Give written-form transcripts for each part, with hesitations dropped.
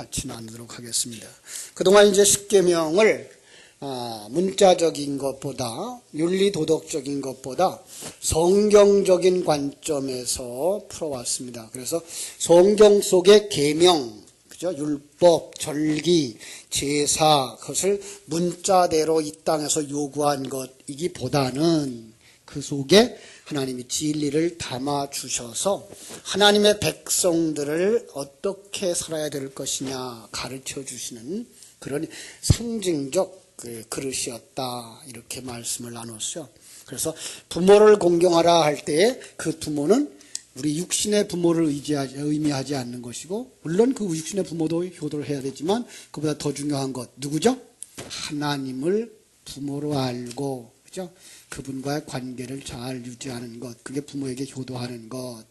같이 나누도록 하겠습니다. 그동안 이제 십계명을 문자적인 것보다 윤리도덕적인 것보다 성경적인 관점에서 풀어왔습니다. 그래서 성경 속의 계명, 그죠? 율법, 절기, 제사, 그것을 문자대로 이 땅에서 요구한 것이기보다는 그 속에 하나님이 진리를 담아주셔서 하나님의 백성들을 어떻게 살아야 될 것이냐 가르쳐 주시는 그런 상징적 그릇이었다, 이렇게 말씀을 나눴어요. 그래서 부모를 공경하라 할 때 그 부모는 우리 육신의 부모를 의미하지 않는 것이고, 물론 그 육신의 부모도 효도를 해야 되지만 그보다 더 중요한 것 누구죠? 하나님을 부모로 알고, 그죠? 그분과의 관계를 잘 유지하는 것, 그게 부모에게 효도하는 것.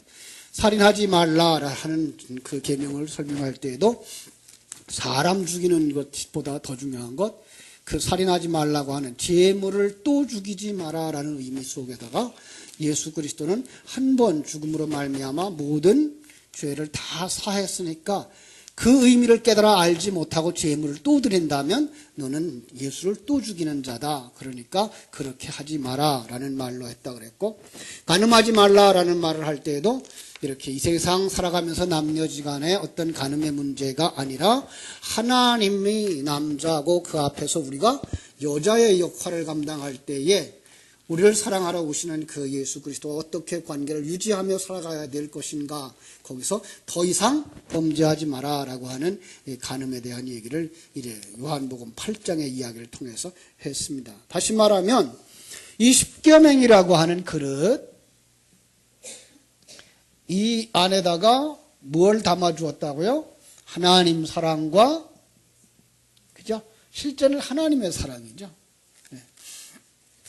살인하지 말라 하는 그 계명을 설명할 때에도 사람 죽이는 것보다 더 중요한 것, 그 살인하지 말라고 하는 재물을 또 죽이지 마라라는 의미 속에다가 예수 그리스도는 한 번 죽음으로 말미암아 모든 죄를 다 사했으니까 그 의미를 깨달아 알지 못하고 재물을 또 드린다면 너는 예수를 또 죽이는 자다. 그러니까 그렇게 하지 마라라는 말로 했다 그랬고, 간음하지 말라라는 말을 할 때에도 이렇게 이 세상 살아가면서 남녀지간의 어떤 간음의 문제가 아니라 하나님이 남자고 그 앞에서 우리가 여자의 역할을 감당할 때에 우리를 사랑하러 오시는 그 예수 그리스도와 어떻게 관계를 유지하며 살아가야 될 것인가, 거기서 더 이상 범죄하지 마라라고 하는 간음에 대한 얘기를 이제 요한복음 8장의 이야기를 통해서 했습니다. 다시 말하면 이 십계명이라고 하는 그릇, 이 안에다가 뭘 담아 주었다고요? 하나님 사랑과, 그죠? 실제는 하나님의 사랑이죠.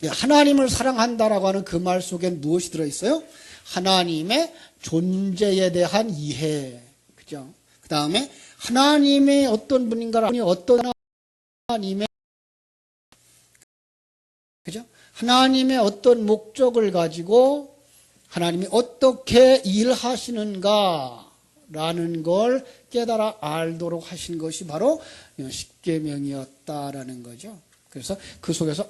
하나님을 사랑한다라고 하는 그 말 속엔 무엇이 들어있어요? 하나님의 존재에 대한 이해, 그죠? 그 다음에 하나님의 어떤 분인가를, 어떤 하나님의, 그죠? 하나님의 어떤 목적을 가지고 하나님이 어떻게 일하시는가라는 걸 깨달아 알도록 하신 것이 바로 십계명이었다라는 거죠. 그래서 그 속에서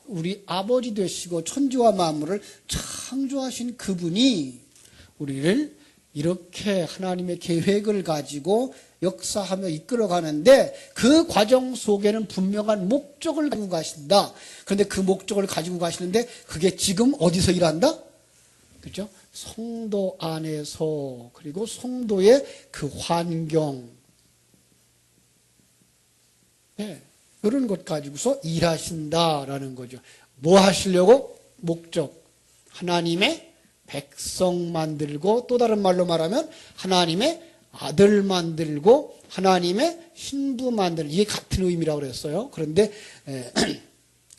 우리 아버지 되시고 천지와 만물을 창조하신 그분이 우리를 이렇게 하나님의 계획을 가지고 역사하며 이끌어가는데 그 과정 속에는 분명한 목적을 가지고 가신다. 그런데 그 목적을 가지고 가시는데 그게 지금 어디서 일한다? 그렇죠? 성도 안에서, 그리고 성도의 그 환경, 네, 이런 것 가지고서 일하신다라는 거죠. 뭐 하시려고? 목적. 하나님의 백성 만들고, 또 다른 말로 말하면 하나님의 아들 만들고 하나님의 신부 만들고, 이게 같은 의미라고 그랬어요. 그런데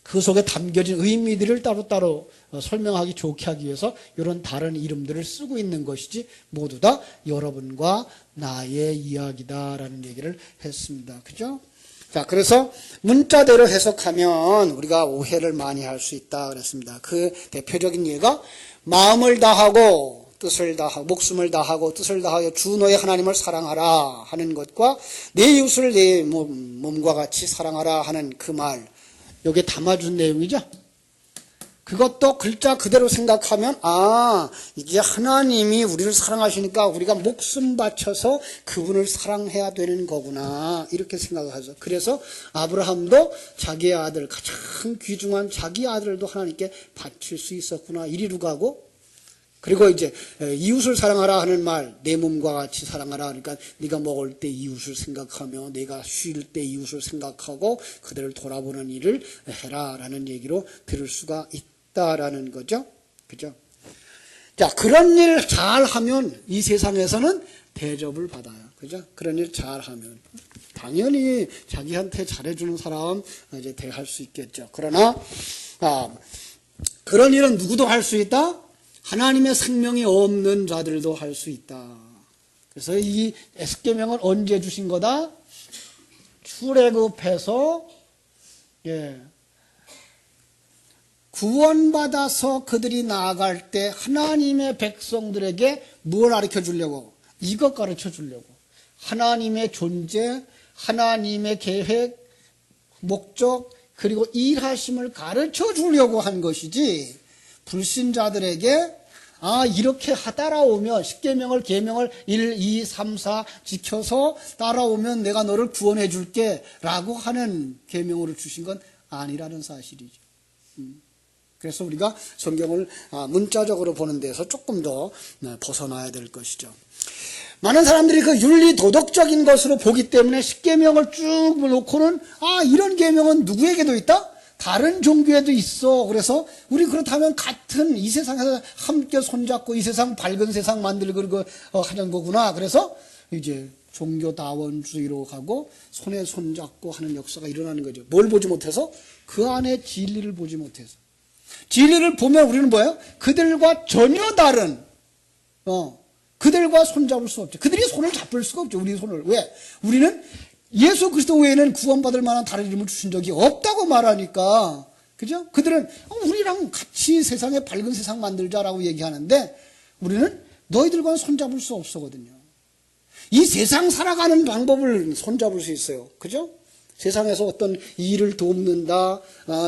그 속에 담겨진 의미들을 따로따로 설명하기 좋게 하기 위해서 이런 다른 이름들을 쓰고 있는 것이지, 모두 다 여러분과 나의 이야기다라는 얘기를 했습니다. 그죠? 자, 그래서 문자대로 해석하면 우리가 오해를 많이 할 수 있다 그랬습니다. 그 대표적인 예가 마음을 다하고 뜻을 다하고 목숨을 다하고 뜻을 다하여 주 너의 하나님을 사랑하라 하는 것과 내 이웃을 내 몸과 같이 사랑하라 하는 그 말, 여기에 담아준 내용이죠. 그것도 글자 그대로 생각하면 이게 하나님이 우리를 사랑하시니까 우리가 목숨 바쳐서 그분을 사랑해야 되는 거구나, 이렇게 생각하죠. 그래서 아브라함도 자기의 아들, 가장 귀중한 자기 아들도 하나님께 바칠 수 있었구나, 이리로 가고, 그리고 이제 이웃을 사랑하라 하는 말, 내 몸과 같이 사랑하라, 그러니까 네가 먹을 때 이웃을 생각하며 내가 쉴 때 이웃을 생각하고 그들을 돌아보는 일을 해라라는 얘기로 들을 수가 있다라는 거죠. 그죠? 자, 그런 일 잘하면 이 세상에서는 대접을 받아요. 그죠? 그런 일 잘하면 당연히 자기한테 잘해주는 사람 이제 대할 수 있겠죠. 그러나 그런 일은 누구도 할 수 있다? 하나님의 생명이 없는 자들도 할 수 있다. 그래서 이 십계명은 언제 주신 거다? 출애굽해서 구원받아서 그들이 나아갈 때 하나님의 백성들에게 뭘 가르쳐 주려고? 이것 가르쳐 주려고. 하나님의 존재, 하나님의 계획, 목적, 그리고 일하심을 가르쳐 주려고 한 것이지, 불신자들에게 이렇게 따라오면 십계명을 계명을 1, 2, 3, 4 지켜서 따라오면 내가 너를 구원해 줄게 라고 하는 계명으로 주신 건 아니라는 사실이죠. 그래서 우리가 성경을 문자적으로 보는 데서 조금 더 벗어나야 될 것이죠. 많은 사람들이 그 윤리 도덕적인 것으로 보기 때문에 십계명을 쭉 놓고는 이런 계명은 누구에게도 있다? 다른 종교에도 있어. 그래서 우리 그렇다면 같은 이 세상에서 함께 손잡고 이 세상 밝은 세상 만들고 하는 거구나. 그래서 이제 종교다원주의로 가고 손에 손잡고 하는 역사가 일어나는 거죠. 뭘 보지 못해서? 그 안에 진리를 보지 못해서. 진리를 보면 우리는 뭐예요? 그들과 전혀 다른 그들과 손잡을 수 없죠. 그들이 손을 잡을 수가 없죠. 우리 손을. 왜? 우리는 예수 그리스도 외에는 구원받을 만한 다른 이름을 주신 적이 없다고 말하니까. 그죠? 그들은 우리랑 같이 세상에 밝은 세상 만들자라고 얘기하는데 우리는 너희들과는 손잡을 수 없거든요. 이 세상 살아가는 방법을 손잡을 수 있어요. 그죠? 세상에서 어떤 일을 돕는다,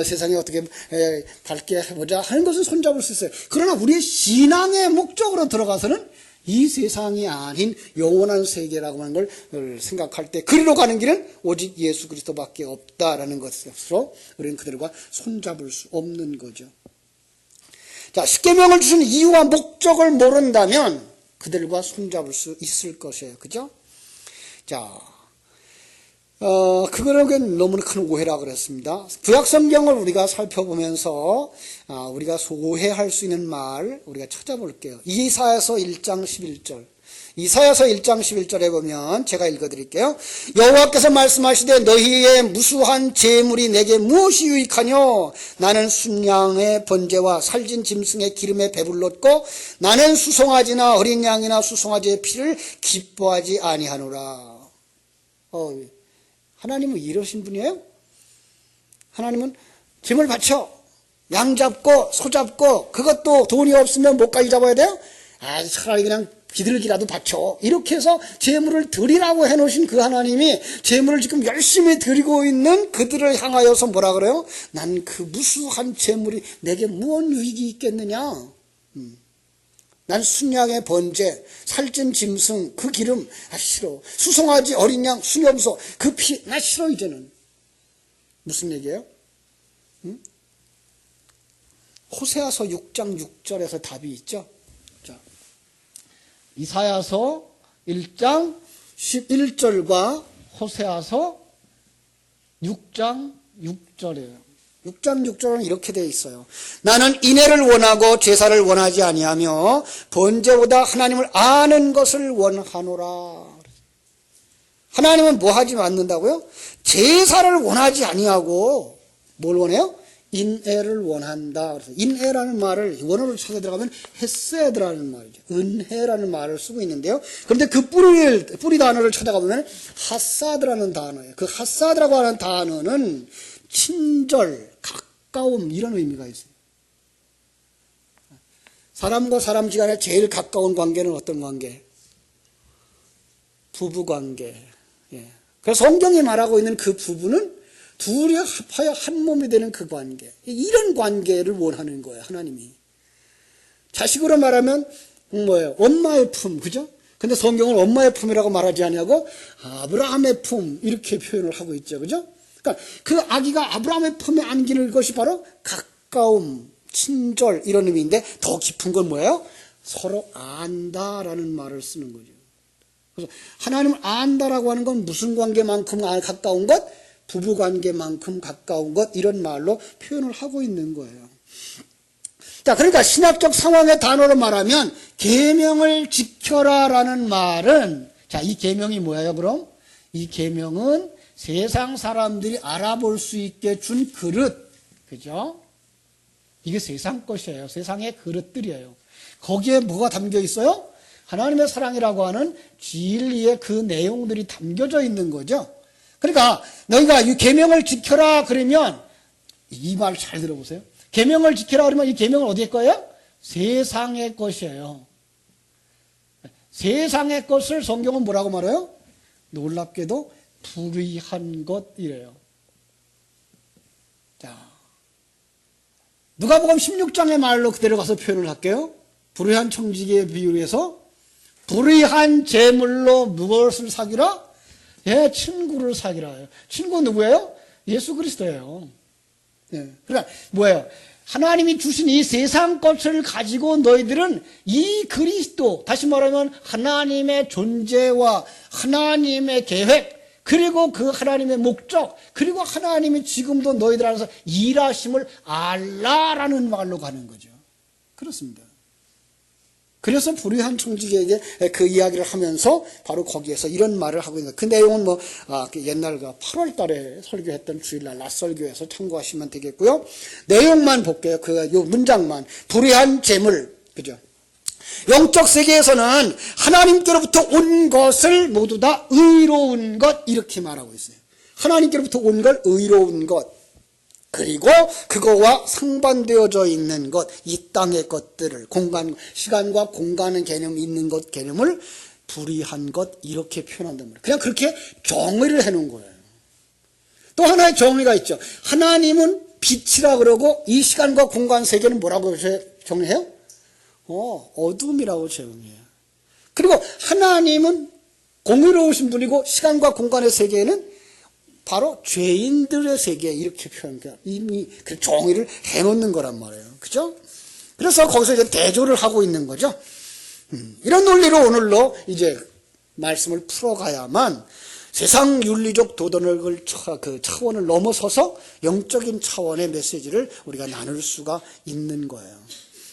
세상에 어떻게 밝게 해보자 하는 것은 손잡을 수 있어요. 그러나 우리의 신앙의 목적으로 들어가서는 이 세상이 아닌 영원한 세계라고 하는 걸 생각할 때 그리로 가는 길은 오직 예수 그리스도밖에 없다라는 것으로 우리는 그들과 손잡을 수 없는 거죠. 자, 십계명을 주신 이유와 목적을 모른다면 그들과 손잡을 수 있을 것이에요. 그죠? 자, 그거는 너무나 큰 오해라 그랬습니다. 구약 성경을 우리가 살펴보면서 우리가 소해할 수 있는 말 우리가 찾아볼게요. 이사야서 1장 11절. 이사야서 1장 11절에 보면 제가 읽어드릴게요. 여호와께서 말씀하시되 너희의 무수한 재물이 내게 무엇이 유익하뇨? 나는 순양의 번제와 살진 짐승의 기름에 배불렀고 나는 수송아지나 어린 양이나 수송아지의 피를 기뻐하지 아니하노라. 하나님은 이러신 분이에요? 하나님은 짐을 바쳐 양 잡고 소 잡고 그것도 돈이 없으면 못가지 잡아야 돼요? 차라리 그냥 비둘기라도 바쳐. 이렇게 해서 재물을 드리라고 해놓으신 그 하나님이 재물을 지금 열심히 드리고 있는 그들을 향하여서 뭐라 그래요? 난 그 무수한 재물이 내게 무언 유익이 있겠느냐? 난 순양의 번제, 살찐 짐승, 그 기름, 싫어. 수송아지, 어린 양, 수염소, 그 피, 나 싫어, 이제는. 무슨 얘기예요? 호세아서 6장 6절에서 답이 있죠? 자, 이사야서 1장 11절과 호세아서 6장 6절이에요. 6장 6절은 이렇게 되어 있어요. 나는 인애를 원하고 제사를 원하지 아니하며 번제보다 하나님을 아는 것을 원하노라. 하나님은 뭐 하지 않는다고요? 제사를 원하지 아니하고 뭘 원해요? 인애를 원한다. 그래서 인애라는 말을 원어로 찾아 들어가면 헤세드라는 말이죠. 은혜라는 말을 쓰고 있는데요. 그런데 그 뿌리 단어를 찾아가보면 하사드라는 단어예요. 그 하사드라고 하는 단어는 친절, 가까움 이런 의미가 있어요. 사람과 사람 지간에 제일 가까운 관계는 어떤 관계? 부부관계. 그래서 성경이 말하고 있는 그 부부는 둘이 합하여 한 몸이 되는 그 관계. 이런 관계를 원하는 거예요, 하나님이. 자식으로 말하면 뭐예요? 엄마의 품, 그죠? 근데 성경은 엄마의 품이라고 말하지 아니하고 아브라함의 품 이렇게 표현을 하고 있죠, 그죠? 그러니까 그 아기가 아브라함의 품에 안기는 것이 바로 가까움, 친절 이런 의미인데 더 깊은 건 뭐예요? 서로 안다라는 말을 쓰는 거죠. 그래서 하나님을 안다라고 하는 건 무슨 관계만큼 가까운 것? 부부관계만큼 가까운 것 이런 말로 표현을 하고 있는 거예요. 자, 그러니까 신학적 상황의 단어로 말하면 계명을 지켜라라는 말은 자, 이 계명이 뭐예요? 그럼 이 계명은 세상 사람들이 알아볼 수 있게 준 그릇, 그죠? 이게 세상 것이에요. 세상의 그릇들이에요. 거기에 뭐가 담겨 있어요? 하나님의 사랑이라고 하는 진리의 그 내용들이 담겨져 있는 거죠. 그러니까 너희가 이 계명을 지켜라 그러면 이 말 잘 들어보세요. 계명을 지켜라 그러면 이 계명은 어디의 거예요? 세상의 것이에요. 세상의 것을 성경은 뭐라고 말해요? 놀랍게도 불의한 것이래요. 자, 누가복음 16장의 말로 그대로 가서 표현을 할게요. 불의한 청지기에 비유해서 불의한 재물로 무엇을 사기라? 예, 친구를 사기라. 친구 누구예요? 예수 그리스도예요. 예, 그러니까 뭐예요? 하나님이 주신 이 세상 것을 가지고 너희들은 이 그리스도, 다시 말하면 하나님의 존재와 하나님의 계획, 그리고 그 하나님의 목적, 그리고 하나님이 지금도 너희들 안에서 일하심을 알라라는 말로 가는 거죠. 그렇습니다. 그래서 불의한 청지기에게 그 이야기를 하면서 바로 거기에서 이런 말을 하고 있는 거예요. 그 내용은 옛날 8월 달에 설교했던 주일날 낮설교에서 참고하시면 되겠고요. 내용만 볼게요. 요 문장만. 불의한 재물. 그죠? 영적 세계에서는 하나님께로부터 온 것을 모두 다 의로운 것, 이렇게 말하고 있어요. 하나님께로부터 온 걸 의로운 것. 그리고 그거와 상반되어져 있는 것, 이 땅의 것들을, 시간과 공간의 개념이 있는 것, 개념을 불의한 것, 이렇게 표현한단 말이에요. 그냥 그렇게 정의를 해놓은 거예요. 또 하나의 정의가 있죠. 하나님은 빛이라 그러고 이 시간과 공간 세계는 뭐라고 정의해요? 어둠이라고 정의해요. 그리고 하나님은 공의로우신 분이고 시간과 공간의 세계에는 바로 죄인들의 세계, 이렇게 표현해요. 이미 그 정의를 해놓는 거란 말이에요. 그죠? 그래서 거기서 이제 대조를 하고 있는 거죠. 이런 논리로 오늘로 이제 말씀을 풀어가야만 세상 윤리적 도덕을 그 차원을 넘어서서 영적인 차원의 메시지를 우리가 나눌 수가 있는 거예요.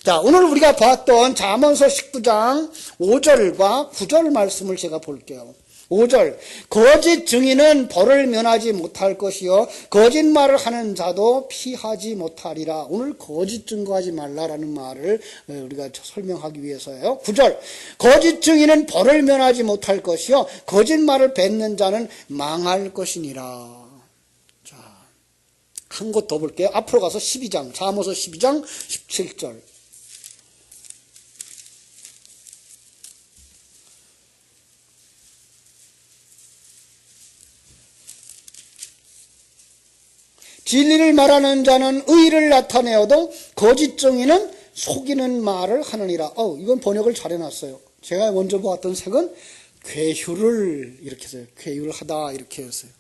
자, 오늘 우리가 봤던 잠언서 19장 5절과 9절 말씀을 제가 볼게요. 5절, 거짓 증인은 벌을 면하지 못할 것이요 거짓말을 하는 자도 피하지 못하리라. 오늘 거짓 증거하지 말라라는 말을 우리가 설명하기 위해서예요. 9절, 거짓 증인은 벌을 면하지 못할 것이요 거짓말을 뱉는 자는 망할 것이니라. 자, 한 곳 더 볼게요. 앞으로 가서 12장, 잠언서 12장 17절. 진리를 말하는 자는 의를 나타내어도 거짓 증인은 속이는 말을 하느니라. 이건 번역을 잘 해놨어요. 제가 먼저 보았던 책은 괴휴를 이렇게 했어요. 괴휴를 하다 이렇게 했어요.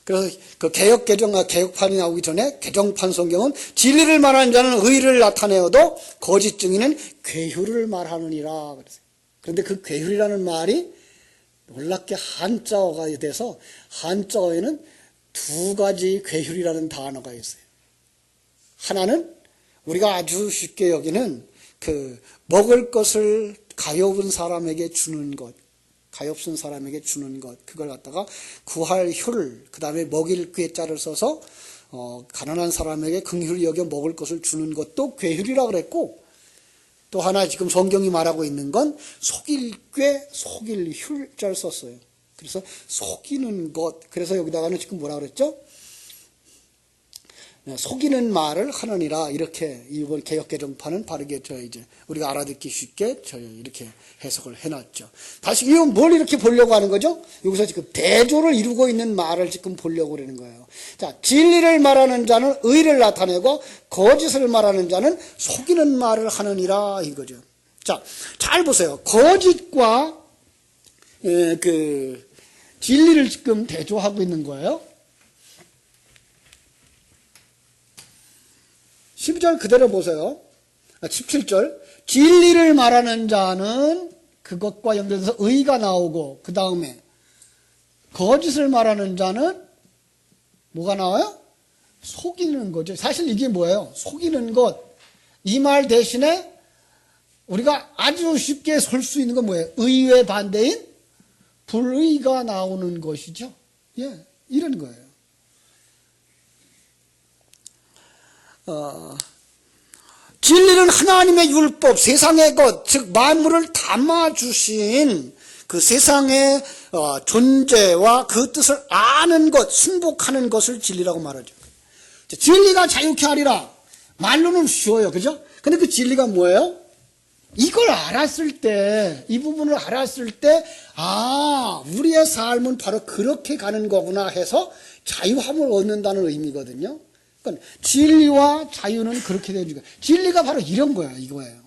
그래서 그 개혁판이 나오기 전에 개정판 성경은 진리를 말하는 자는 의를 나타내어도 거짓 증인은 괴휴를 말하느니라 그랬어요. 그런데 그 괴휴이라는 말이 놀랍게 한자어가 돼서 한자어에는 두 가지 괴휴이라는 단어가 있어요. 하나는 우리가 아주 쉽게 여기는 그 먹을 것을 가엾은 사람에게 주는 것, 가엾은 사람에게 주는 것, 그걸 갖다가 구할 효를, 그 다음에 먹일 꾀자를 써서 가난한 사람에게 긍휼히 여겨 먹을 것을 주는 것도 괴휴이라고 그랬고, 또 하나 지금 성경이 말하고 있는 건 속일 꾀, 속일 휼자를 썼어요. 그래서 속이는 것, 그래서 여기다가는 지금 뭐라 그랬죠? 속이는 말을 하느니라. 이렇게 이번 개혁개정판은 바르게 이제 우리가 알아듣기 쉽게 이렇게 해석을 해놨죠. 다시 이건 뭘 이렇게 보려고 하는 거죠? 여기서 지금 대조를 이루고 있는 말을 지금 보려고 그러는 거예요. 자, 진리를 말하는 자는 의를 나타내고 거짓을 말하는 자는 속이는 말을 하느니라 이거죠. 자, 잘 보세요. 거짓과 그 진리를 지금 대조하고 있는 거예요. 12절 그대로 보세요. 17절. 진리를 말하는 자는 그것과 연결돼서 의가 나오고, 그 다음에 거짓을 말하는 자는 뭐가 나와요? 속이는 거죠. 사실 이게 뭐예요? 속이는 것. 이 말 대신에 우리가 아주 쉽게 설 수 있는 건 뭐예요? 의의 반대인 불의가 나오는 것이죠. 예, 이런 거예요. 진리는 하나님의 율법, 세상의 것, 즉 만물을 담아주신 그 세상의 존재와 그 뜻을 아는 것, 순복하는 것을 진리라고 말하죠. 진리가 자유케 하리라. 말로는 쉬워요. 그죠? 근데 그 진리가 뭐예요? 이걸 알았을 때, 이 부분을 알았을 때, 아, 우리의 삶은 바로 그렇게 가는 거구나 해서 자유함을 얻는다는 의미거든요. 그러니까 진리와 자유는 그렇게 되는 거예요. 진리가 바로 이런 거예요, 이거예요.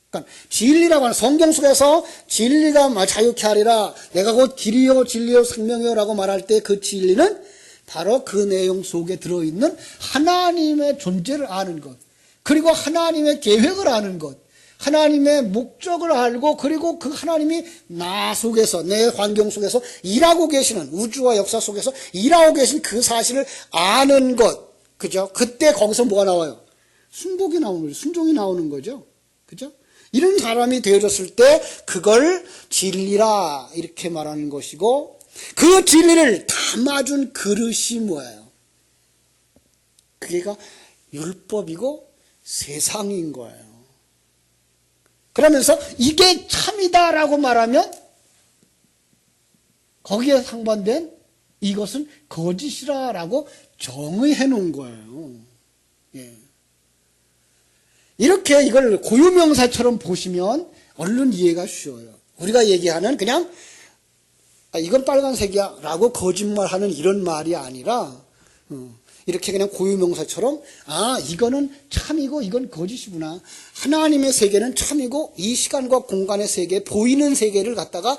그러니까 진리라고 하는 성경 속에서 진리가 자유케 하리라, 내가 곧 길이요 진리요 생명이요 라고 말할 때 그 진리는 바로 그 내용 속에 들어있는 하나님의 존재를 아는 것, 그리고 하나님의 계획을 아는 것, 하나님의 목적을 알고, 그리고 그 하나님이 나 속에서, 내 환경 속에서 일하고 계시는, 우주와 역사 속에서 일하고 계신 그 사실을 아는 것. 그죠? 그때 거기서 뭐가 나와요? 순복이 나오는 거죠. 순종이 나오는 거죠. 그죠? 이런 사람이 되어졌을 때 그걸 진리라 이렇게 말하는 것이고, 그 진리를 담아준 그릇이 뭐예요? 그게가 율법이고 세상인 거예요. 그러면서 이게 참이다라고 말하면 거기에 상반된 이것은 거짓이라고 정의해 놓은 거예요. 예. 이렇게 이걸 고유명사처럼 보시면 얼른 이해가 쉬워요. 우리가 얘기하는 그냥 이건 빨간색이야 라고 거짓말하는 이런 말이 아니라 이렇게 그냥 고유명사처럼 이거는 참이고 이건 거짓이구나. 하나님의 세계는 참이고 이 시간과 공간의 세계, 보이는 세계를 갖다가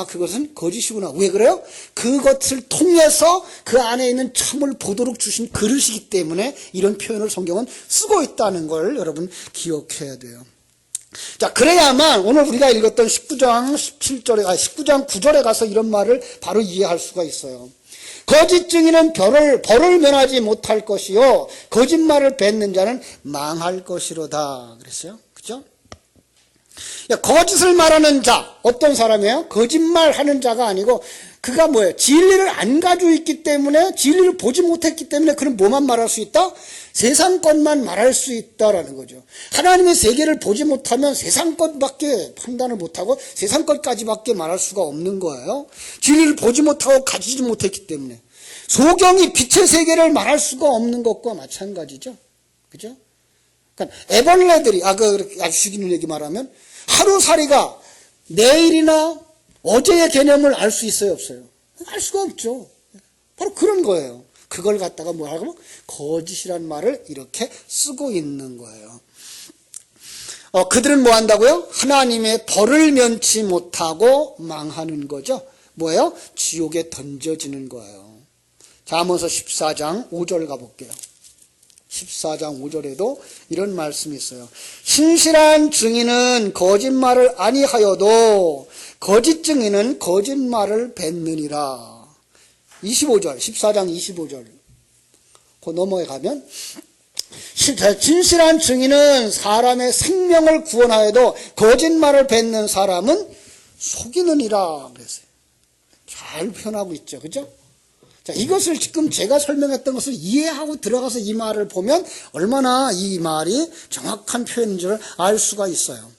그것은 거짓이구나. 왜 그래요? 그것을 통해서 그 안에 있는 참을 보도록 주신 그릇이기 때문에 이런 표현을 성경은 쓰고 있다는 걸 여러분 기억해야 돼요. 자, 그래야만 오늘 우리가 읽었던 19장 9절에 가서 이런 말을 바로 이해할 수가 있어요. 거짓 증인은 벌을 면하지 못할 것이요 거짓말을 뱉는 자는 망할 것이로다 그랬어요. 그죠? 거짓을 말하는 자, 어떤 사람이에요? 거짓말하는 자가 아니고 그가 뭐예요? 진리를 안 가지고 있기 때문에, 진리를 보지 못했기 때문에 그는 뭐만 말할 수 있다? 세상 것만 말할 수 있다라는 거죠. 하나님의 세계를 보지 못하면 세상 것밖에 판단을 못하고 세상 것까지밖에 말할 수가 없는 거예요. 진리를 보지 못하고 가지지 못했기 때문에. 소경이 빛의 세계를 말할 수가 없는 것과 마찬가지죠. 그죠? 그러니까 애벌레들이, 아주 죽이는 얘기 말하면 하루살이가 내일이나 어제의 개념을 알 수 있어요, 없어요? 알 수가 없죠. 바로 그런 거예요. 그걸 갖다가 뭐라고? 거짓이란 말을 이렇게 쓰고 있는 거예요. 그들은 뭐 한다고요? 하나님의 벌을 면치 못하고 망하는 거죠. 뭐예요? 지옥에 던져지는 거예요. 자, 아모스 14장 5절 가볼게요. 14장 5절에도 이런 말씀이 있어요. 신실한 증인은 거짓말을 아니하여도 거짓 증인은 거짓말을 뱉느니라. 25절, 14장 25절. 그 넘어에 가면 진실한 증인은 사람의 생명을 구원하여도 거짓말을 뱉는 사람은 속이느니라 그랬어요. 잘 표현하고 있죠. 그죠? 자, 이것을 지금 제가 설명했던 것을 이해하고 들어가서 이 말을 보면 얼마나 이 말이 정확한 표현인 줄 알 수가 있어요.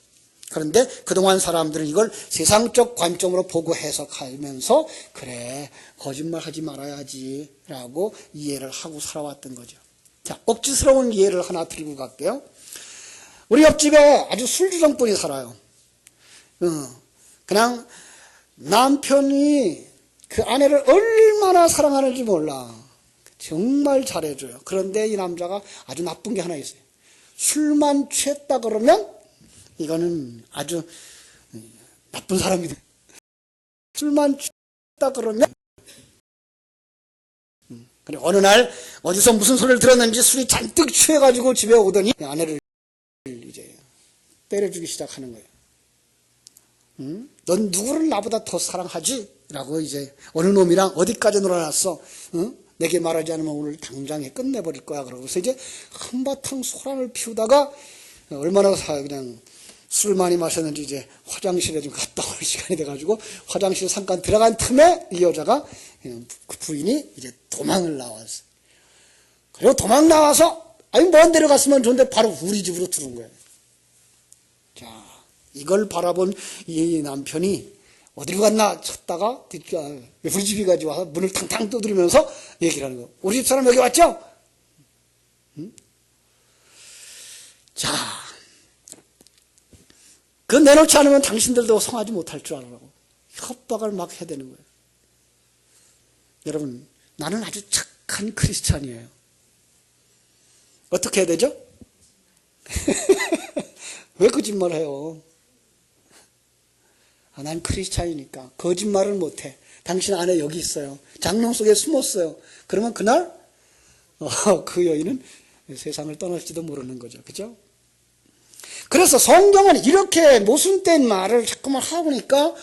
그런데 그동안 사람들은 이걸 세상적 관점으로 보고 해석하면서 그래, 거짓말하지 말아야지 라고 이해를 하고 살아왔던 거죠. 자, 억지스러운 이해를 하나 드리고 갈게요. 우리 옆집에 아주 술주정꾼이 살아요. 그냥 남편이 그 아내를 얼마나 사랑하는지 몰라. 정말 잘해줘요. 그런데 이 남자가 아주 나쁜 게 하나 있어요. 술만 취했다 그러면 이거는 아주 나쁜 사람이다. 술만 취했다 그러면 그래, 어느 날 어디서 무슨 소리를 들었는지 술이 잔뜩 취해가지고 집에 오더니 아내를 이제 때려주기 시작하는 거예요. 넌 누구를 나보다 더 사랑하지? 라고 이제 어느 놈이랑 어디까지 놀아놨어? 내게 말하지 않으면 오늘 당장에 끝내버릴 거야. 그러고서 이제 한바탕 소란을 피우다가 얼마나 그냥 술 많이 마셨는지 이제 화장실에 좀 갔다 올 시간이 돼가지고 화장실 잠깐 들어간 틈에 이 여자가 그 부인이 이제 도망을 나왔어요. 그리고 도망 나와서 먼 데로 갔으면 좋은데 바로 우리 집으로 들어온 거예요. 자, 이걸 바라본 이 남편이 어디로 갔나 찾다가 우리 집이 가지고 와서 문을 탕탕 두드리면서 얘기를 하는 거예요. 우리 집 사람 여기 왔죠? 자, 그거 내놓지 않으면 당신들도 성하지 못할 줄 알아라고 협박을 막 해야 되는 거예요. 여러분, 나는 아주 착한 크리스찬이에요. 어떻게 해야 되죠? 왜 거짓말해요? 난 크리스찬이니까 거짓말을 못해. 당신 안에 여기 있어요. 장롱 속에 숨었어요. 그러면 그날 그 여인은 세상을 떠날지도 모르는 거죠. 그죠? 그래서 성경은 이렇게 모순된 말을 자꾸만 하니까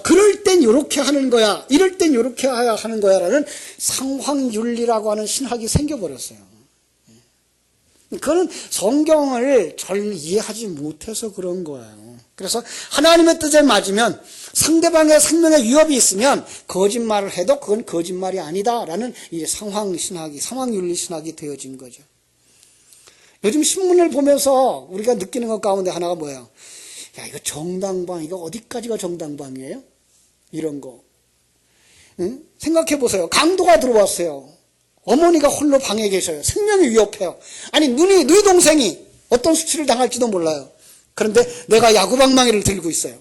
그럴 땐 이렇게 하는 거야. 이럴 땐 이렇게 해야 하는 거야. 라는 상황윤리라고 하는 신학이 생겨버렸어요. 그거는 성경을 잘 이해하지 못해서 그런 거예요. 그래서 하나님의 뜻에 맞으면 상대방의 생명에 위협이 있으면 거짓말을 해도 그건 거짓말이 아니다라는 이 상황윤리 신학이 되어진 거죠. 요즘 신문을 보면서 우리가 느끼는 것 가운데 하나가 뭐예요? 야, 이거 정당방, 이거 어디까지가 정당방이에요? 이런 거. 응? 생각해 보세요. 강도가 들어왔어요. 어머니가 홀로 방에 계셔요. 생명이 위협해요. 아니, 너희 동생이 어떤 수치를 당할지도 몰라요. 그런데 내가 야구방망이를 들고 있어요.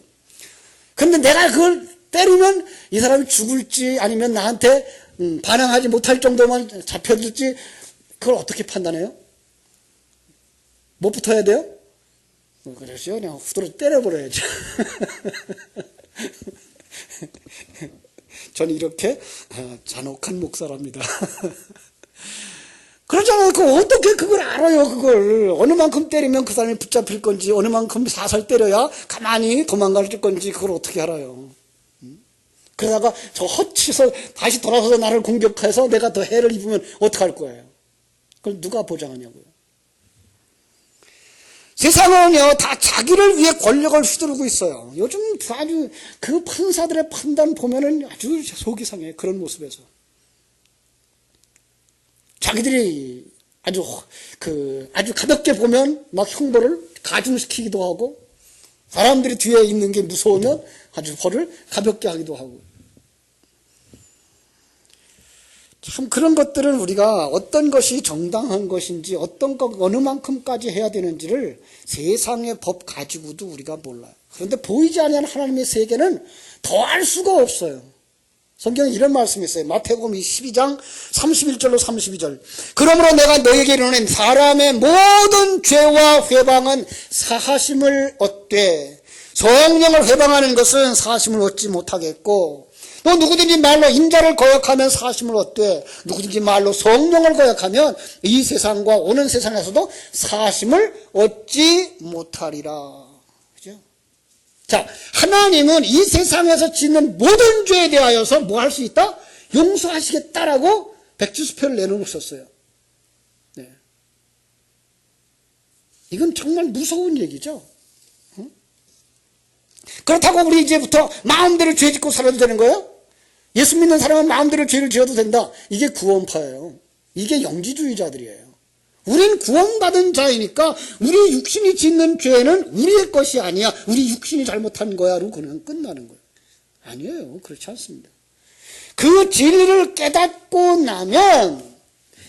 그런데 내가 그걸 때리면 이 사람이 죽을지 아니면 나한테 반항하지 못할 정도만 잡혀들지 그걸 어떻게 판단해요? 뭐부터 해야 돼요? 그러죠. 그냥 후드로 때려버려야죠. 저는 이렇게 잔혹한 목사랍니다. 그러잖아요. 어떻게 그걸 알아요, 그걸. 어느 만큼 때리면 그 사람이 붙잡힐 건지, 어느 만큼 사살 때려야 가만히 도망갈 건지, 그걸 어떻게 알아요. 그러다가 저 헛치서 다시 돌아서서 나를 공격해서 내가 더 해를 입으면 어떡할 거예요. 그걸 누가 보장하냐고요. 세상은요, 다 자기를 위해 권력을 휘두르고 있어요. 요즘 아주 그 판사들의 판단 보면은 아주 속이 상해요. 그런 모습에서. 자기들이 아주 가볍게 보면 막 형벌을 가중시키기도 하고, 사람들이 뒤에 있는 게 무서우면 아주 벌을 가볍게 하기도 하고. 참 그런 것들은 우리가 어떤 것이 정당한 것인지 어느 만큼까지 해야 되는지를 세상의 법 가지고도 우리가 몰라요. 그런데 보이지 아니하는 하나님의 세계는 더할 수가 없어요. 성경에 이런 말씀이 있어요. 마태복음 12장 31절로 32절. 그러므로 내가 너에게 이르노니 사람의 모든 죄와 회방은 사하심을 얻되 성령을 회방하는 것은 사하심을 얻지 못하겠고, 또 누구든지 말로 인자를 거역하면 사하심을 얻되 누구든지 말로 성령을 거역하면 이 세상과 오는 세상에서도 사하심을 얻지 못하리라. 그죠? 자, 하나님은 이 세상에서 짓는 모든 죄에 대하여서 뭐 할 수 있다? 용서하시겠다라고 백지수표를 내놓으셨어요. 네. 이건 정말 무서운 얘기죠. 그렇다고 우리 이제부터 마음대로 죄 짓고 살아도 되는 거예요? 예수 믿는 사람은 마음대로 죄를 지어도 된다. 이게 구원파예요. 이게 영지주의자들이에요. 우린 구원받은 자이니까 우리 육신이 짓는 죄는 우리의 것이 아니야. 우리 육신이 잘못한 거야로 그냥 끝나는 거예요. 아니에요. 그렇지 않습니다. 그 진리를 깨닫고 나면,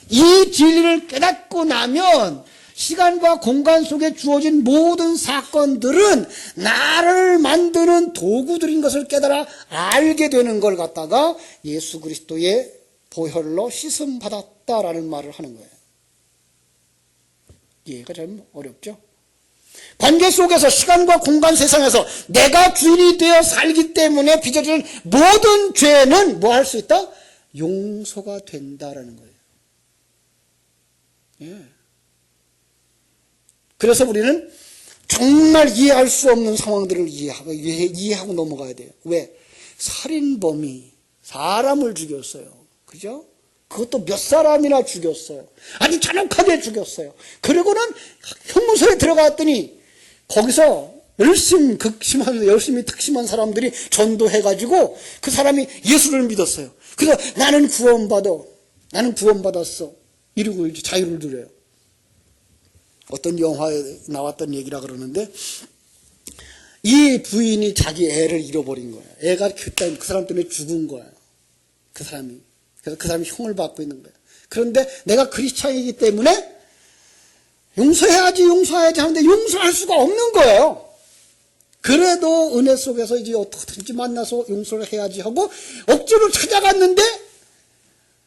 이 진리를 깨닫고 나면 시간과 공간 속에 주어진 모든 사건들은 나를 만드는 도구들인 것을 깨달아 알게 되는 걸 갖다가 예수 그리스도의 보혈로 씻음 받았다라는 말을 하는 거예요. 이해가 좀 어렵죠? 관계 속에서 시간과 공간 세상에서 내가 주인이 되어 살기 때문에 빚어지는 모든 죄는 뭐 할 수 있다? 용서가 된다라는 거예요. 예. 그래서 우리는 정말 이해할 수 없는 상황들을 이해하고 넘어가야 돼요. 왜? 살인범이 사람을 죽였어요. 그죠? 그것도 몇 사람이나 죽였어요. 아주 잔혹하게 죽였어요. 그리고는 형무소에 들어갔더니 거기서 열심히 특심한 사람들이 전도해가지고 그 사람이 예수를 믿었어요. 그래서 나는 구원받았어. 이러고 이제 자유를 누려요. 어떤 영화에 나왔던 얘기라 그러는데, 이 부인이 자기 애를 잃어버린 거야. 애가 그 사람 때문에 죽은 거야. 그 사람이. 그래서 그 사람이 형을 받고 있는 거야. 그런데 내가 크리스찬이기 때문에 용서해야지 하는데 용서할 수가 없는 거예요. 그래도 은혜 속에서 이제 어떻게든지 만나서 용서를 해야지 하고 억지로 찾아갔는데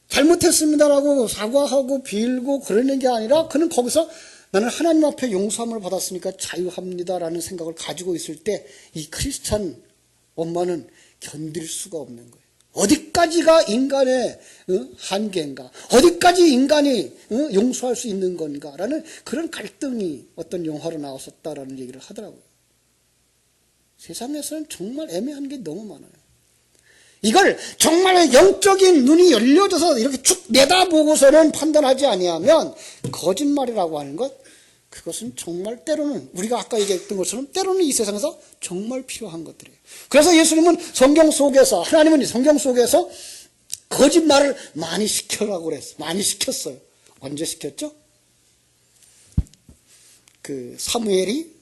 잘못했습니다라고 사과하고 빌고 그러는 게 아니라 그는 거기서 나는 하나님 앞에 용서함을 받았으니까 자유합니다라는 생각을 가지고 있을 때 이 크리스찬 엄마는 견딜 수가 없는 거예요. 어디까지가 인간의 한계인가? 어디까지 인간이 용서할 수 있는 건가라는 그런 갈등이 어떤 영화로 나왔었다라는 얘기를 하더라고요. 세상에서는 정말 애매한 게 너무 많아요. 이걸 정말 영적인 눈이 열려져서 이렇게 쭉 내다보고서는 판단하지 아니하면 거짓말이라고 하는 것, 그것은 정말 때로는 우리가 아까 얘기했던 것처럼 때로는 이 세상에서 정말 필요한 것들이에요. 그래서 예수님은 성경 속에서, 하나님은 성경 속에서 거짓말을 많이 시켜라고 그랬어요. 많이 시켰어요. 언제 시켰죠? 그 사무엘이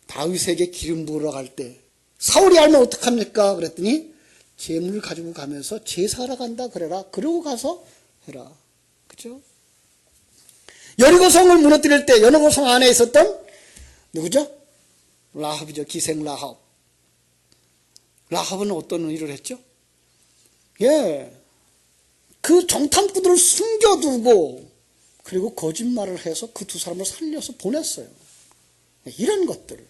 다윗에게 기름 부으러 갈 때 사울이 알면 어떡합니까? 그랬더니 재물을 가지고 가면서 제사하러 간다 그래라. 그러고 가서 해라. 그죠? 여리고성을 무너뜨릴 때 여리고성 안에 있었던 누구죠? 라합이죠. 기생 라합. 라합은 어떤 일을 했죠? 그 정탐꾼들을 숨겨두고 그리고 거짓말을 해서 그 두 사람을 살려서 보냈어요. 이런 것들.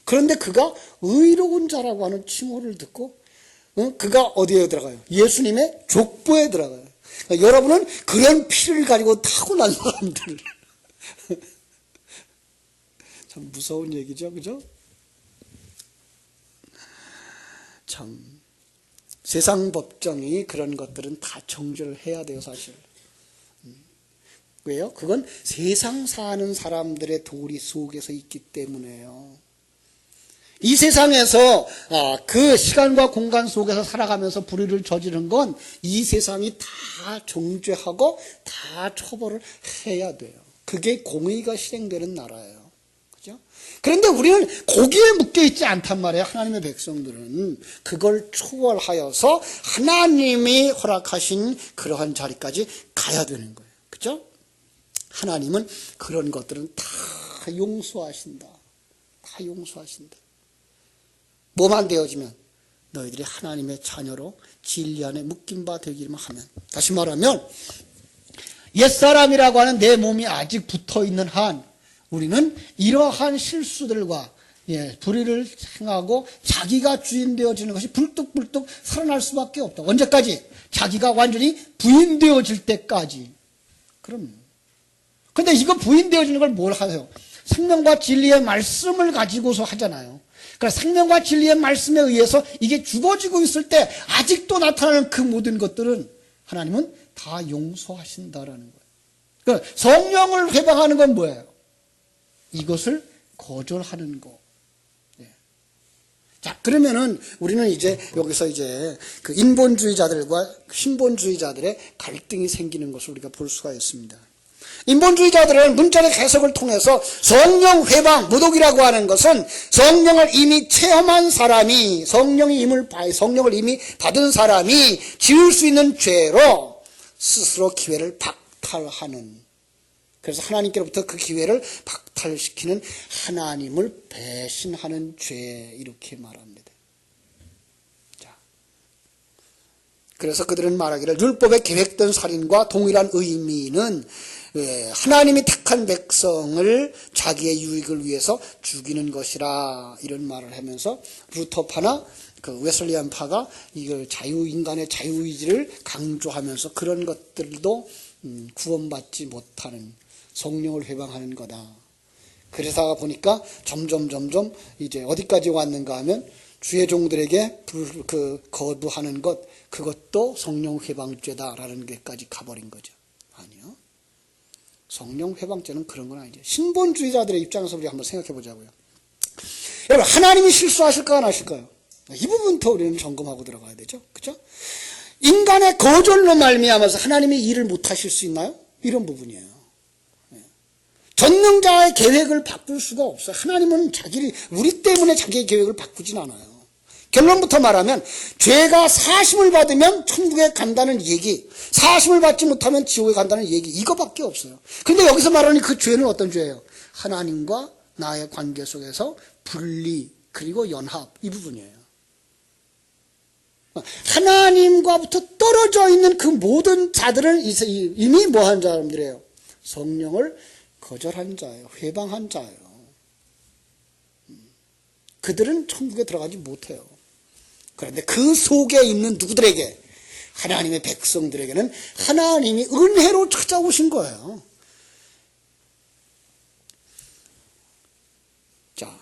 그런데 그가 의로운 자라고 하는 칭호를 듣고 그가 어디에 들어가요? 예수님의 족보에 들어가요. 그러니까 여러분은 그런 피를 가지고 타고난 사람들. 참 무서운 얘기죠, 그죠? 참 세상 법정이 그런 것들은 다 정죄를 해야 돼요, 사실. 왜요? 그건 세상 사는 사람들의 도리 속에서 있기 때문에요. 이 세상에서 그 시간과 공간 속에서 살아가면서 불의를 저지른 건 이 세상이 다 정죄하고 다 처벌을 해야 돼요. 그게 공의가 실행되는 나라예요. 그죠? 그런데 우리는 거기에 묶여 있지 않단 말이에요. 하나님의 백성들은 그걸 초월하여서 하나님이 허락하신 그러한 자리까지 가야 되는 거예요. 그죠? 하나님은 그런 것들은 다 용서하신다. 다 용서하신다. 뭐만 되어지면 너희들이 하나님의 자녀로 진리 안에 묶인 바 되기만 하면. 다시 말하면 옛사람이라고 하는 내 몸이 아직 붙어있는 한 우리는 이러한 실수들과 불의를 행하고 자기가 주인 되어지는 것이 불뚝불뚝 살아날 수밖에 없다. 언제까지? 자기가 완전히 부인되어질 때까지. 그럼. 근데 이거 부인되어지는 걸 뭘 하세요? 생명과 진리의 말씀을 가지고서 하잖아요. 그러니까 생명과 진리의 말씀에 의해서 이게 죽어지고 있을 때 아직도 나타나는 그 모든 것들은 하나님은 다 용서하신다라는 거예요. 그러니까 성령을 회방하는 건 뭐예요? 이것을 거절하는 거. 자, 그러면은 우리는 이제 여기서 이제 그 인본주의자들과 신본주의자들의 갈등이 생기는 것을 우리가 볼 수가 있습니다. 인본주의자들은 문자적 해석을 통해서 성령 회방, 무독이라고 하는 것은 성령을 이미 체험한 사람이, 성령을 이미 받은 사람이 지을 수 있는 죄로 스스로 기회를 박탈하는, 그래서 하나님께로부터 그 기회를 박탈시키는 하나님을 배신하는 죄, 이렇게 말합니다. 자, 그래서 그들은 말하기를 율법에 계획된 살인과 동일한 의미는 하나님이 택한 백성을 자기의 유익을 위해서 죽이는 것이라, 이런 말을 하면서 루터파나 그 웨슬리안파가 이걸 인간의 자유의지를 강조하면서 그런 것들도 구원받지 못하는, 성령을 회방하는 거다. 그러다가 보니까 점점 이제 어디까지 왔는가 하면 주의 종들에게 거부하는 것, 그것도 성령 회방죄다라는 데까지 가버린 거죠. 아니요. 성령 회방죄는 그런 건 아니죠. 신본주의자들의 입장에서 우리 한번 생각해 보자고요. 여러분, 하나님이 실수하실까 안 하실까요? 이 부분부터 우리는 점검하고 들어가야 되죠. 그렇죠? 인간의 거절로 말미암아서 하나님이 일을 못 하실 수 있나요? 이런 부분이에요. 전능자의 계획을 바꿀 수가 없어요. 하나님은 우리 때문에 자기의 계획을 바꾸진 않아요. 결론부터 말하면 죄가 사심을 받으면 천국에 간다는 얘기, 사심을 받지 못하면 지옥에 간다는 얘기, 이거밖에 없어요. 근데 여기서 말하는 그 죄는 어떤 죄예요? 하나님과 나의 관계 속에서 분리, 그리고 연합, 이 부분이에요. 하나님과부터 떨어져 있는 그 모든 자들은 이미 뭐한 사람들이에요? 성령을 거절한 자예요. 회방한 자예요. 그들은 천국에 들어가지 못해요. 그런데 그 속에 있는 누구들에게? 하나님의 백성들에게는 하나님이 은혜로 찾아오신 거예요. 자,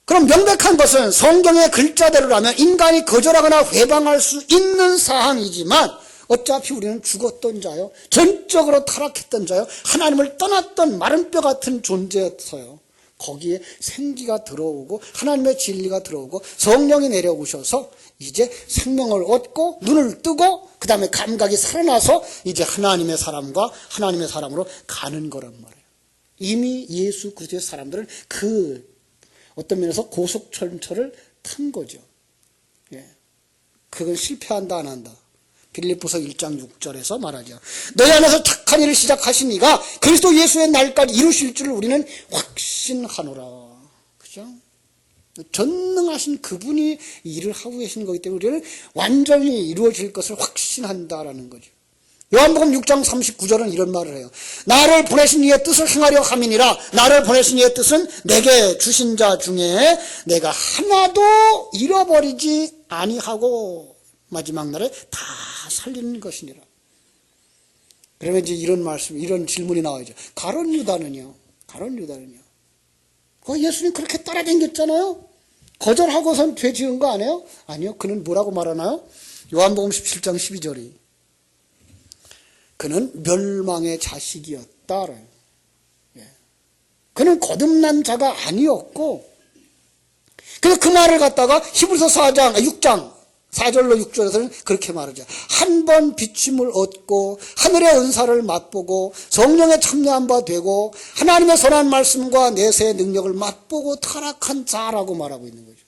그럼 명백한 것은 성경의 글자대로라면 인간이 거절하거나 회방할 수 있는 사항이지만 어차피 우리는 죽었던 자요, 전적으로 타락했던 자요, 하나님을 떠났던 마른 뼈 같은 존재였어요. 거기에 생기가 들어오고 하나님의 진리가 들어오고 성령이 내려오셔서 이제 생명을 얻고 눈을 뜨고 그 다음에 감각이 살아나서 이제 하나님의 사람과 하나님의 사람으로 가는 거란 말이에요. 이미 예수 그리스도의 사람들은 그 어떤 면에서 고속철철을 탄 거죠. 예. 그건 실패한다 안 한다. 빌립보서 1장 6절에서 말하죠. 너희 안에서 착한 일을 시작하신 이가 그리스도 예수의 날까지 이루실 줄을 우리는 확신하노라. 그죠? 전능하신 그분이 일을 하고 계신 거기 때문에 우리는 완전히 이루어질 것을 확신한다라는 거죠. 요한복음 6장 39절은 이런 말을 해요. 나를 보내신 이의 뜻을 행하려 함이니라. 나를 보내신 이의 뜻은 내게 주신 자 중에 내가 하나도 잃어버리지 아니하고 마지막 날에 다 살리는 것이니라. 그러면 이제 이런 말씀, 이런 질문이 나와야죠. 가룟 유다는요? 예수님 그렇게 따라다녔잖아요? 거절하고선 죄 지은 거 아니에요? 아니요. 그는 뭐라고 말하나요? 요한복음 17장 12절이. 그는 멸망의 자식이었다. 예. 그는 거듭난 자가 아니었고, 그래서 그 말을 갖다가 히브리서 6장 4절로 6절에서는 그렇게 말하죠. 한 번 비침을 얻고 하늘의 은사를 맛보고 성령에 참여한 바 되고 하나님의 선한 말씀과 내세의 능력을 맛보고 타락한 자라고 말하고 있는 거죠.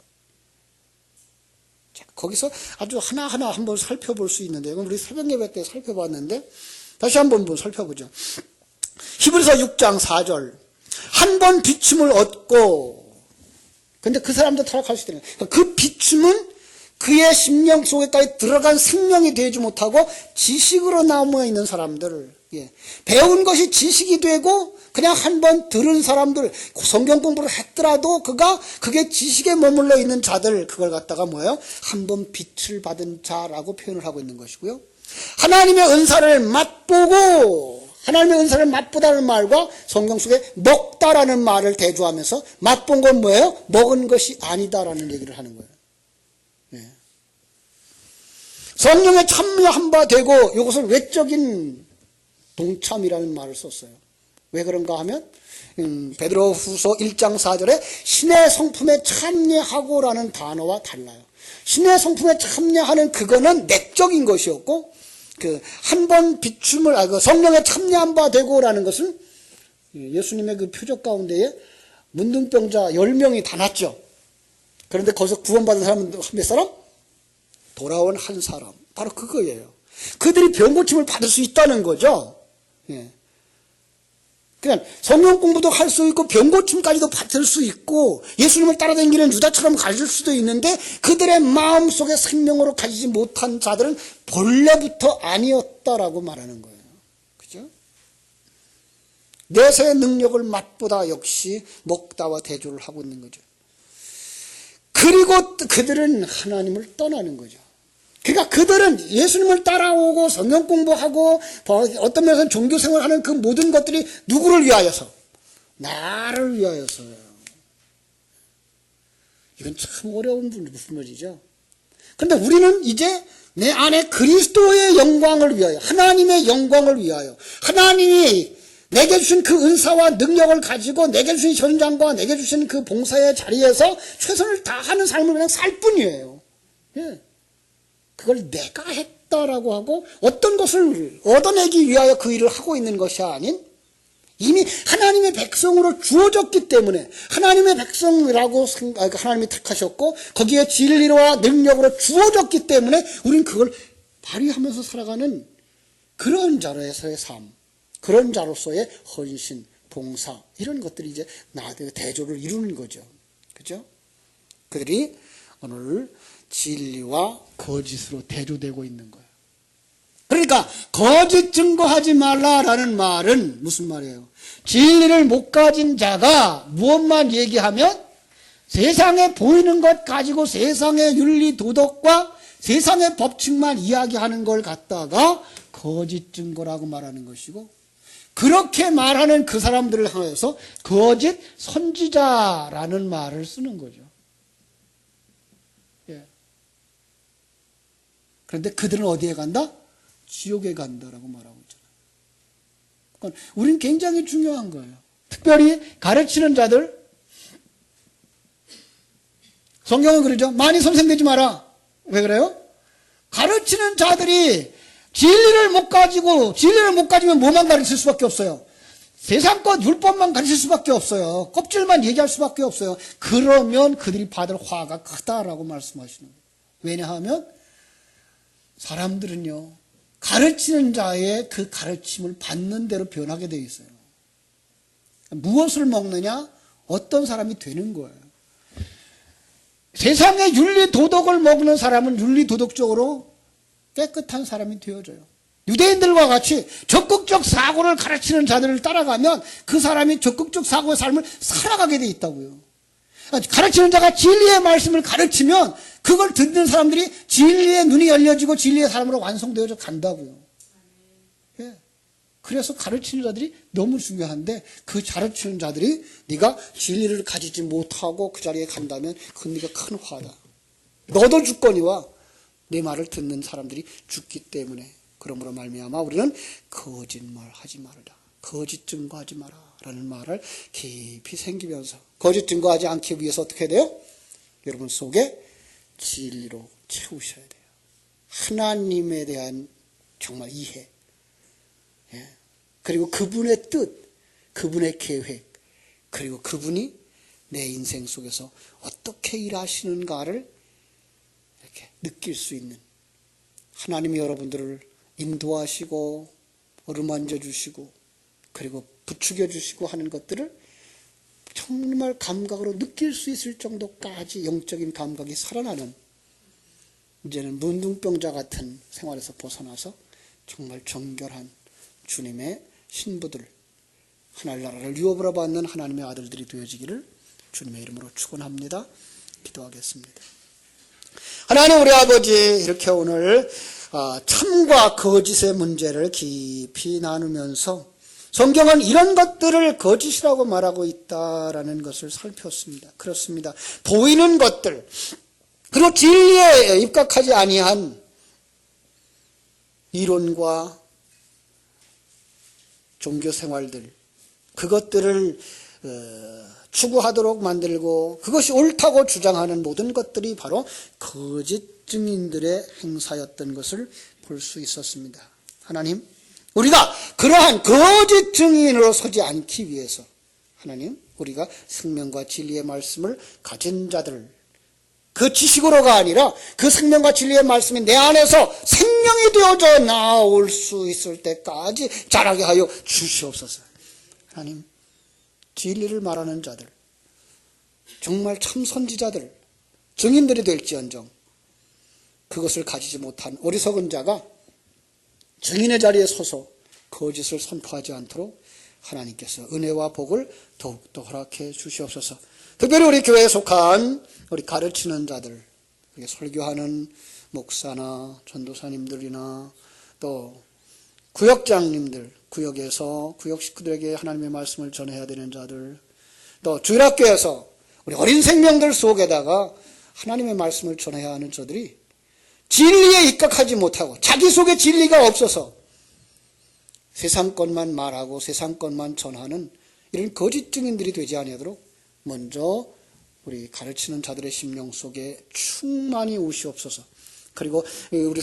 자, 거기서 아주 하나하나 한번 살펴볼 수 있는데, 이건 우리 새벽 예배 때 살펴봤는데 다시 한번 살펴보죠. 히브리서 6장 4절. 한 번 비침을 얻고, 근데 그 사람도 타락할 수 있다는 거예요. 그 비침은 그의 심령 속에까지 들어간 생명이 되지 못하고 지식으로 남아 있는 사람들, 예. 배운 것이 지식이 되고 그냥 한번 들은 사람들, 성경 공부를 했더라도 그게 지식에 머물러 있는 자들, 그걸 갖다가 뭐예요? 한번 빛을 받은 자라고 표현을 하고 있는 것이고요. 하나님의 은사를 맛보고, 하나님의 은사를 맛보다는 말과 성경 속에 먹다라는 말을 대조하면서 맛본 건 뭐예요? 먹은 것이 아니다라는 얘기를 하는 거예요. 성령에 참여한 바 되고, 이것을 외적인 동참이라는 말을 썼어요. 왜 그런가 하면 베드로후서 1장 4절에 신의 성품에 참여하고라는 단어와 달라요. 신의 성품에 참여하는 그거는 내적인 것이었고, 그 한 번 비춤을 성령에 참여한 바 되고라는 것은 예수님의 그 표적 가운데에 문둥병자 10명이 다 났죠. 그런데 거기서 구원받은 사람은 몇 사람? 돌아온 한 사람. 바로 그거예요. 그들이 병고침을 받을 수 있다는 거죠. 예. 그냥 성령 공부도 할 수 있고 병고침까지도 받을 수 있고 예수님을 따라다니는 유다처럼 가질 수도 있는데, 그들의 마음속에 생명으로 가지지 못한 자들은 본래부터 아니었다라고 말하는 거예요. 그죠? 내세의 능력을 맛보다 역시 먹다와 대조를 하고 있는 거죠. 그리고 그들은 하나님을 떠나는 거죠. 그러니까 그들은 예수님을 따라오고 성경 공부하고 어떤 면에서는 종교생활하는 그 모든 것들이 누구를 위하여서? 나를 위하여서요. 이건 참 어려운 부분이죠. 그런데 우리는 이제 내 안에 그리스도의 영광을 위하여, 하나님의 영광을 위하여, 하나님이 내게 주신 그 은사와 능력을 가지고 내게 주신 현장과 내게 주신 그 봉사의 자리에서 최선을 다하는 삶을 그냥 살 뿐이에요. 예. 그걸 내가 했다라고 하고 어떤 것을 얻어내기 위하여 그 일을 하고 있는 것이 아닌, 이미 하나님의 백성으로 주어졌기 때문에, 하나님의 백성이라고 하나님이 택하셨고 거기에 진리와 능력으로 주어졌기 때문에 우리는 그걸 발휘하면서 살아가는 그런 자로서의 삶, 그런 자로서의 헌신, 봉사, 이런 것들이 이제 대조를 이루는 거죠. 그죠? 그들이 오늘 진리와 거짓으로 대조되고 있는 거예요. 그러니까 거짓 증거하지 말라라는 말은 무슨 말이에요? 진리를 못 가진 자가 무엇만 얘기하면 세상에 보이는 것 가지고 세상의 윤리 도덕과 세상의 법칙만 이야기하는 걸 갖다가 거짓 증거라고 말하는 것이고, 그렇게 말하는 그 사람들을 향해서 거짓 선지자라는 말을 쓰는 거죠. 예. 그런데 그들은 어디에 간다? 지옥에 간다라고 말하고 있잖아요. 그러니까 우린 굉장히 중요한 거예요. 특별히 가르치는 자들, 성경은 그러죠. 많이 선생되지 마라. 왜 그래요? 가르치는 자들이 진리를 못 가지면 뭐만 가르칠 수밖에 없어요? 세상 것 율법만 가르칠 수밖에 없어요. 껍질만 얘기할 수밖에 없어요. 그러면 그들이 받을 화가 크다라고 말씀하시는 거예요. 왜냐하면 사람들은요, 가르치는 자의 그 가르침을 받는 대로 변하게 되어 있어요. 무엇을 먹느냐? 어떤 사람이 되는 거예요. 세상의 윤리 도덕을 먹는 사람은 윤리 도덕적으로 깨끗한 사람이 되어져요. 유대인들과 같이 적극적 사고를 가르치는 자들을 따라가면 그 사람이 적극적 사고의 삶을 살아가게 돼 있다고요. 가르치는 자가 진리의 말씀을 가르치면 그걸 듣는 사람들이 진리의 눈이 열려지고 진리의 사람으로 완성되어져 간다고요. 예. 그래서 가르치는 자들이 너무 중요한데, 그 가르치는 자들이 네가 진리를 가지지 못하고 그 자리에 간다면 그건 네가 큰 화다. 너도 죽거니와 내 말을 듣는 사람들이 죽기 때문에, 그러므로 말미암아 우리는 거짓말하지 말라, 거짓 증거하지 마라 라는 말을 깊이 새기면서, 거짓 증거하지 않기 위해서 어떻게 해야 돼요? 여러분 속에 진리로 채우셔야 돼요. 하나님에 대한 정말 이해, 그리고 그분의 뜻, 그분의 계획, 그리고 그분이 내 인생 속에서 어떻게 일하시는가를 이렇게 느낄 수 있는, 하나님이 여러분들을 인도하시고 어루만져 주시고 그리고 부추겨 주시고 하는 것들을 정말 감각으로 느낄 수 있을 정도까지 영적인 감각이 살아나는, 이제는 문둥병자 같은 생활에서 벗어나서 정말 정결한 주님의 신부들, 하늘나라를 유업으로 받는 하나님의 아들들이 되어지기를 주님의 이름으로 축원합니다. 기도하겠습니다. 하나님 우리 아버지, 이렇게 오늘 참과 거짓의 문제를 깊이 나누면서 성경은 이런 것들을 거짓이라고 말하고 있다라는 것을 살폈습니다. 그렇습니다. 보이는 것들, 그리고 진리에 입각하지 아니한 이론과 종교 생활들, 그것들을 추구하도록 만들고 그것이 옳다고 주장하는 모든 것들이 바로 거짓 증인들의 행사였던 것을 볼 수 있었습니다. 하나님, 우리가 그러한 거짓 증인으로 서지 않기 위해서 하나님, 우리가 생명과 진리의 말씀을 가진 자들, 그 지식으로가 아니라 그 생명과 진리의 말씀이 내 안에서 생명이 되어져 나올 수 있을 때까지 자라게 하여 주시옵소서. 하나님, 진리를 말하는 자들, 정말 참 선지자들, 증인들이 될지언정 그것을 가지지 못한 어리석은 자가 증인의 자리에 서서 거짓을 선포하지 않도록 하나님께서 은혜와 복을 더욱더 허락해 주시옵소서. 특별히 우리 교회에 속한 우리 가르치는 자들, 설교하는 목사나 전도사님들이나 또 구역장님들, 구역에서 구역 식구들에게 하나님의 말씀을 전해야 되는 자들, 또 주일학교에서 우리 어린 생명들 속에다가 하나님의 말씀을 전해야 하는 저들이 진리에 입각하지 못하고 자기 속에 진리가 없어서 세상 것만 말하고 세상 것만 전하는 이런 거짓 증인들이 되지 아니하도록 먼저 우리 가르치는 자들의 심령 속에 충만히 오시옵소서. 그리고 우리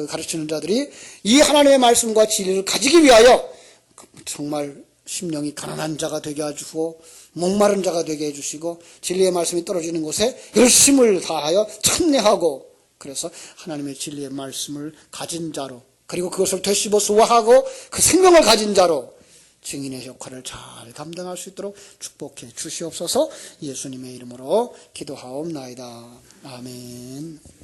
가르치는 자들이 이 하나님의 말씀과 진리를 가지기 위하여 정말 심령이 가난한 자가 되게 해주고 목마른 자가 되게 해주시고 진리의 말씀이 떨어지는 곳에 열심을 다하여 참여하고, 그래서 하나님의 진리의 말씀을 가진 자로, 그리고 그것을 되씹어 소화하고 그 생명을 가진 자로 증인의 역할을 잘 감당할 수 있도록 축복해 주시옵소서. 예수님의 이름으로 기도하옵나이다. 아멘.